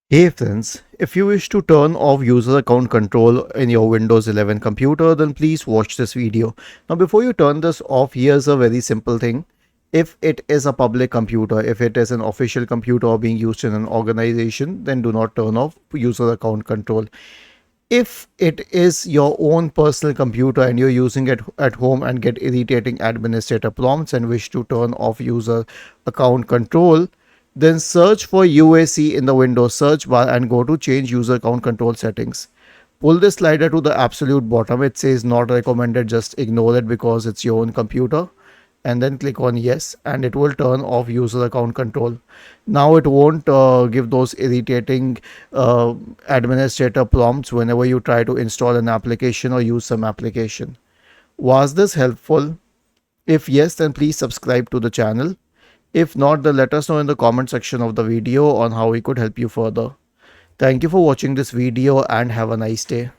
Hey friends, if you wish to turn off user account control in your Windows 11 computer, then please watch this video. Now before you turn this off, here's a very simple thing. If it is a public computer, if it is an official computer or being used in an organization, then do not turn off user account control. If it is your own personal computer and you're using it at home and get irritating administrator prompts and wish to turn off user account control, then search for UAC in the Windows search bar and go to change user account control settings. Pull this slider to the absolute bottom. It says not recommended, just ignore it because it's your own computer. And then click on yes, and it will turn off user account control. Now it won't give those irritating uh, administrator prompts whenever you try to install an application or use some application. Was this helpful? If yes, then please subscribe to the channel. If not, then let us know in the comment section of the video on how we could help you further. Thank you for watching this video and have a nice day.